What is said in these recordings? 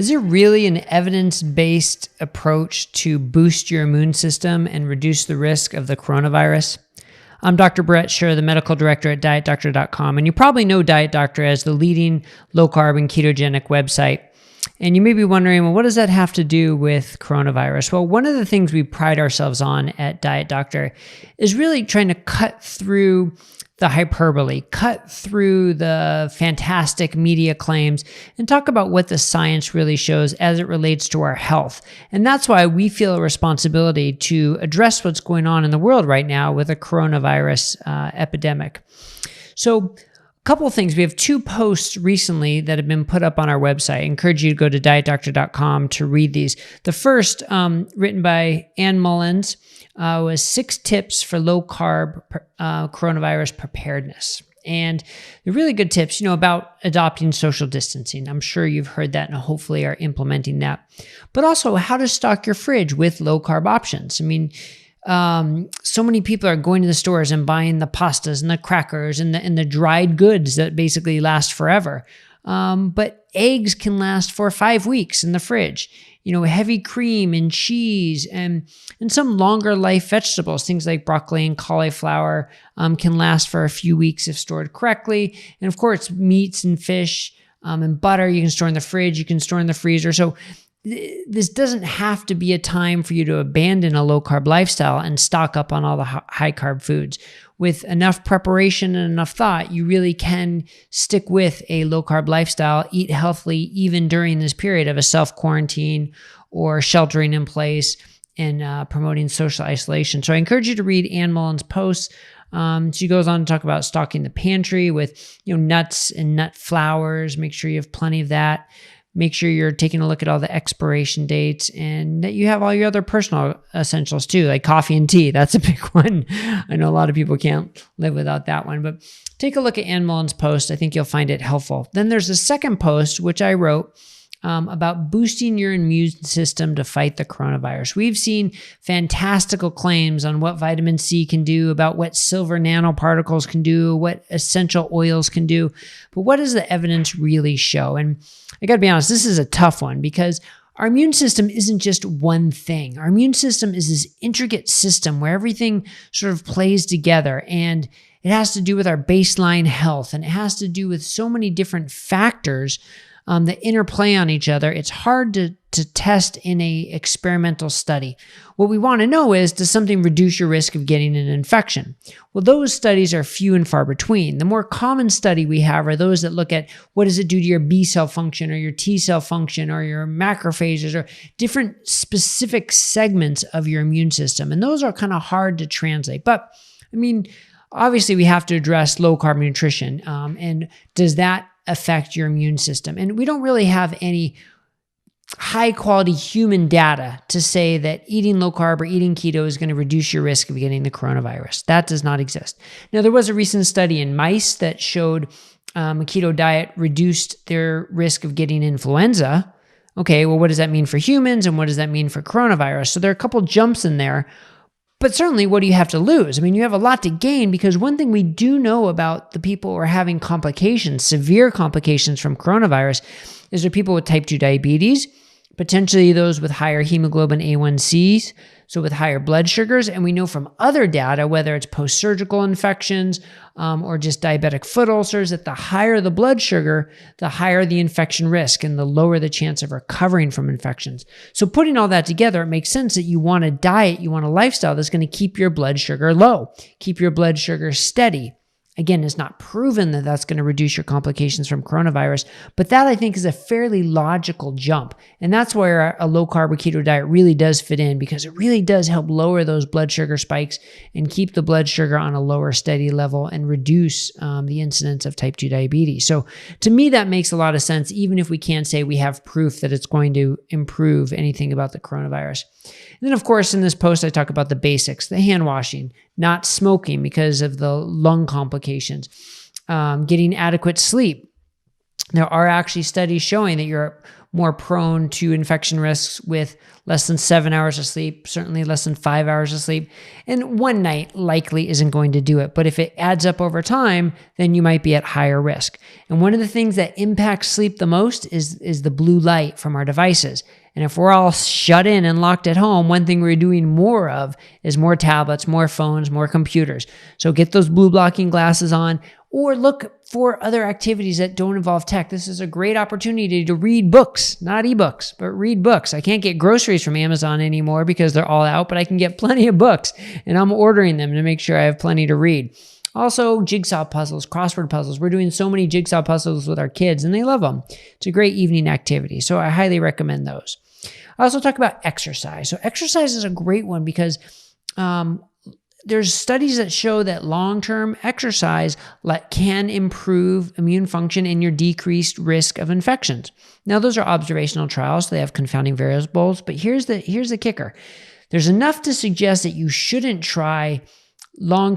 Is there really an evidence-based approach to boost your immune system and reduce the risk of the coronavirus? I'm Dr. Brett Scher, the medical director at DietDoctor.com, and you probably know Diet Doctor as the leading low-carb and ketogenic website. And you may be wondering, well, what does that have to do with coronavirus? Well, one of the things we pride ourselves on at Diet Doctor is really trying to cut through the hyperbole, cut through the fantastic media claims, and talk about what the science really shows as it relates to our health. And that's why we feel a responsibility to address what's going on in the world right now with a coronavirus epidemic. So, a couple of things. We have 2 posts recently that have been put up on our website. I encourage you to go to dietdoctor.com to read these. The first, written by Ann Mullins, was 6 tips for low-carb coronavirus preparedness. And they're really good tips, about adopting social distancing. I'm sure you've heard that and hopefully are implementing that. But also how to stock your fridge with low-carb options. I mean, so many people are going to the stores and buying the pastas and the crackers and the dried goods that basically last forever. But eggs can last for 5 weeks in the fridge. Heavy cream and cheese and some longer life vegetables, things like broccoli and cauliflower, can last for a few weeks if stored correctly. And of course, meats and fish, and butter, you can store in the fridge, you can store in the freezer. So this doesn't have to be a time for you to abandon a low-carb lifestyle and stock up on all the high-carb foods. With enough preparation and enough thought, you really can stick with a low-carb lifestyle, eat healthily even during this period of a self-quarantine or sheltering in place and promoting social isolation. So I encourage you to read Ann Mullins' posts. She goes on to talk about stocking the pantry with nuts and nut flours. Make sure you have plenty of that. Make sure you're taking a look at all the expiration dates and that you have all your other personal essentials too, like coffee and tea. That's a big one. I know a lot of people can't live without that one, but take a look at Ann Mullins' post. I think you'll find it helpful. Then there's a second post, which I wrote about boosting your immune system to fight the coronavirus. We've seen fantastical claims on what vitamin C can do, about what silver nanoparticles can do, what essential oils can do. But what does the evidence really show? And I got to be honest, this is a tough one because our immune system isn't just one thing. Our immune system is this intricate system where everything sort of plays together, and it has to do with our baseline health, and it has to do with so many different factors that interplay on each other. It's hard to test in a experimental study. What we want to know is, does something reduce your risk of getting an infection? Well, those studies are few and far between. The more common study we have are those that look at what does it do to your B cell function or your T cell function or your macrophages or different specific segments of your immune system. And those are kind of hard to translate. But I mean, obviously we have to address low carb nutrition. And does that affect your immune system? And we don't really have any high quality human data to say that eating low carb or eating keto is going to reduce your risk of getting the coronavirus. That does not exist. Now, there was a recent study in mice that showed a keto diet reduced their risk of getting influenza. Okay, well, what does that mean for humans and what does that mean for coronavirus? So there are a couple jumps in there. But certainly, what do you have to lose? I mean, you have a lot to gain, because one thing we do know about the people who are having complications, severe complications from coronavirus, is there are people with type 2 diabetes, potentially those with higher hemoglobin A1Cs, so with higher blood sugars. And we know from other data, whether it's post-surgical infections or just diabetic foot ulcers, that the higher the blood sugar, the higher the infection risk and the lower the chance of recovering from infections. So putting all that together, it makes sense that you want a diet, you want a lifestyle that's going to keep your blood sugar low, keep your blood sugar steady. Again, it's not proven that that's going to reduce your complications from coronavirus, but that I think is a fairly logical jump. And that's where a low-carb or keto diet really does fit in, because it really does help lower those blood sugar spikes and keep the blood sugar on a lower steady level and reduce the incidence of type 2 diabetes. So to me, that makes a lot of sense, even if we can't say we have proof that it's going to improve anything about the coronavirus. And then, of course, in this post, I talk about the basics, the hand washing, not smoking because of the lung complications, getting adequate sleep. There are actually studies showing that you're more prone to infection risks with less than 7 hours of sleep, certainly less than 5 hours of sleep. And one night likely isn't going to do it. But if it adds up over time, then you might be at higher risk. And one of the things that impacts sleep the most is the blue light from our devices. And if we're all shut in and locked at home, one thing we're doing more of is more tablets, more phones, more computers. So get those blue blocking glasses on, or look for other activities that don't involve tech. This is a great opportunity to read books, not ebooks, but read books. I can't get groceries from Amazon anymore because they're all out, but I can get plenty of books, and I'm ordering them to make sure I have plenty to read. Also, jigsaw puzzles, crossword puzzles. We're doing so many jigsaw puzzles with our kids, and they love them. It's a great evening activity, so I highly recommend those. I also talk about exercise. So exercise is a great one because there's studies that show that long-term exercise can improve immune function and your decreased risk of infections. Now, those are observational trials, so they have confounding variables, but here's the kicker. There's enough to suggest that you shouldn't try long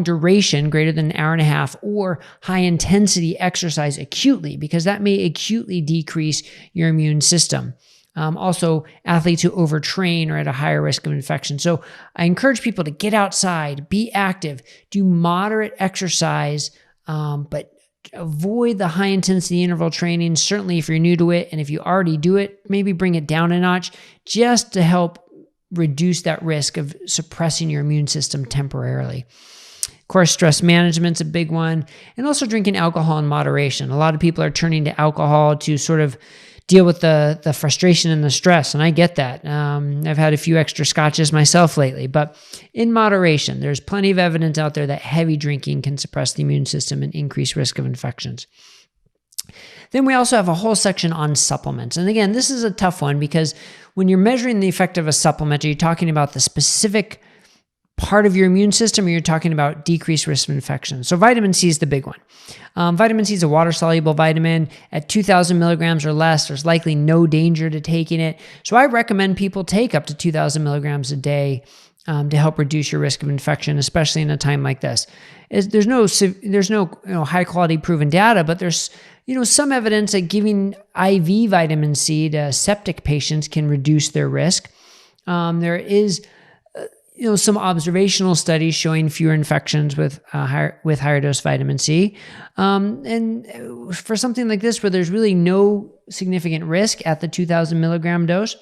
duration, greater than an hour and a half, or high intensity exercise acutely, because that may acutely decrease your immune system. Also, athletes who overtrain are at a higher risk of infection. So I encourage people to get outside, be active, do moderate exercise, but avoid the high intensity interval training. Certainly if you're new to it, and if you already do it, maybe bring it down a notch just to help reduce that risk of suppressing your immune system temporarily. Of course, stress management's a big one, and also drinking alcohol in moderation. A lot of people are turning to alcohol to sort of deal with the frustration and the stress, and I get that. I've had a few extra scotches myself lately, but in moderation. There's plenty of evidence out there that heavy drinking can suppress the immune system and increase risk of infections. Then we also have a whole section on supplements. And again, this is a tough one because when you're measuring the effect of a supplement, are you talking about the specific part of your immune system, or you're talking about decreased risk of infection? So vitamin C is the big one. Vitamin C is a water-soluble vitamin. At 2,000 milligrams or less, there's likely no danger to taking it. So I recommend people take up to 2,000 milligrams a day to help reduce your risk of infection, especially in a time like this. There's no high-quality proven data, but there's some evidence that giving IV vitamin C to septic patients can reduce their risk. There is some observational studies showing fewer infections with higher dose vitamin C. And for something like this, where there's really no significant risk at the 2,000 milligram dose,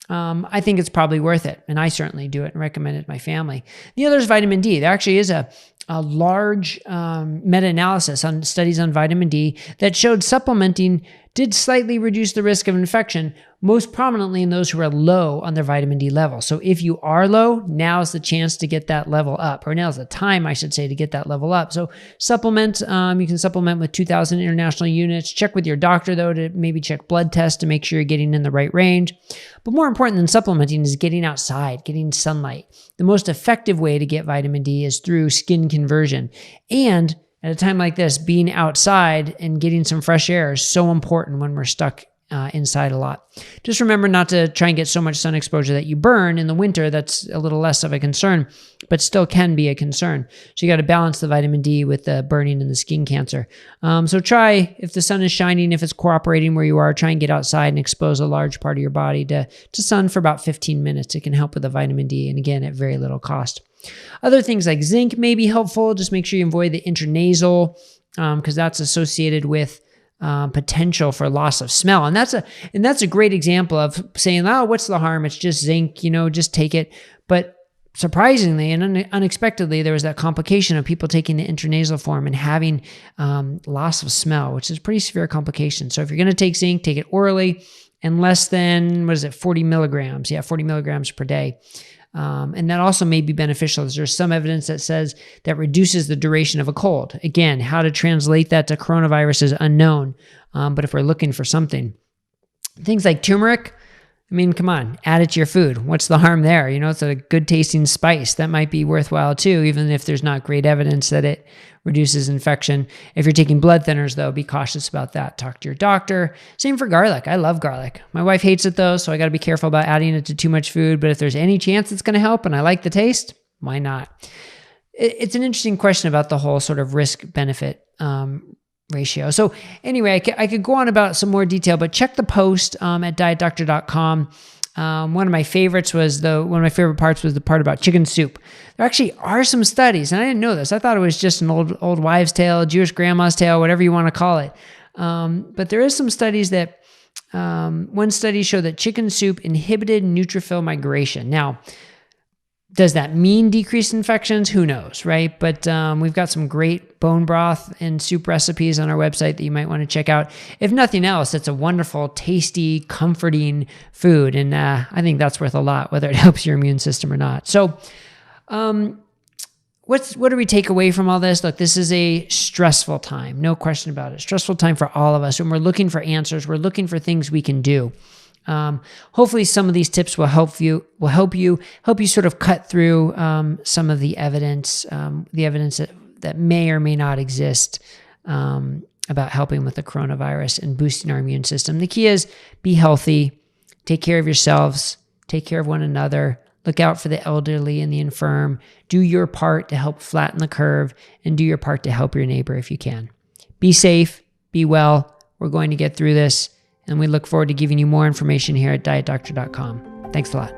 I think it's probably worth it. And I certainly do it and recommend it to my family. The other is vitamin D. There actually is a large meta-analysis on studies on vitamin D that showed supplementing did slightly reduce the risk of infection, most prominently in those who are low on their vitamin D level. So if you are low, now's the chance to get that level up, or now's the time, I should say, to get that level up. So supplement, you can supplement with 2,000 international units. Check with your doctor, though, to maybe check blood tests to make sure you're getting in the right range. But more important than supplementing is getting outside, getting sunlight. The most effective way to get vitamin D is through skin conversion. And at a time like this, being outside and getting some fresh air is so important when we're stuck inside a lot. Just remember not to try and get so much sun exposure that you burn in the winter. That's a little less of a concern, but still can be a concern. So you got to balance the vitamin D with the burning and the skin cancer. So try, if the sun is shining, if it's cooperating where you are, try and get outside and expose a large part of your body to sun for about 15 minutes. It can help with the vitamin D, and again, at very little cost. Other things like zinc may be helpful. Just make sure you avoid the intranasal because that's associated with potential for loss of smell. And that's a great example of saying, oh, what's the harm? It's just zinc, just take it. But surprisingly and unexpectedly, there was that complication of people taking the intranasal form and having loss of smell, which is a pretty severe complication. So if you're going to take zinc, take it orally and less than, 40 milligrams? Yeah, 40 milligrams per day. And that also may be beneficial. There's some evidence that says that reduces the duration of a cold. Again, how to translate that to coronavirus is unknown. But if we're looking for something, things like turmeric, come on, add it to your food. What's the harm there? It's a good tasting spice. That might be worthwhile too, even if there's not great evidence that it reduces infection. If you're taking blood thinners though, be cautious about that. Talk to your doctor. Same for garlic. I love garlic. My wife hates it though, so I got to be careful about adding it to too much food. But if there's any chance it's going to help and I like the taste, why not? It's an interesting question about the whole sort of risk benefit ratio. So anyway, I could go on about some more detail, but check the post at dietdoctor.com. One of my favorite parts was the part about chicken soup. There actually are some studies, and I didn't know this. I thought it was just an old wives' tale, Jewish grandma's tale, whatever you want to call it. But there is some studies that, one study showed that chicken soup inhibited neutrophil migration. Now, does that mean decreased infections? Who knows, right? But we've got some great bone broth and soup recipes on our website that you might want to check out. If nothing else, it's a wonderful, tasty, comforting food. And I think that's worth a lot, whether it helps your immune system or not. So what do we take away from all this? Look, this is a stressful time, no question about it. Stressful time for all of us. When we're looking for answers, we're looking for things we can do. Hopefully some of these tips will help you sort of cut through some of the evidence that may or may not exist about helping with the coronavirus and boosting our immune system. The key is be healthy, take care of yourselves, take care of one another, look out for the elderly and the infirm, do your part to help flatten the curve, and do your part to help your neighbor if you can. Be safe, be well. We're going to get through this. And we look forward to giving you more information here at dietdoctor.com. Thanks a lot.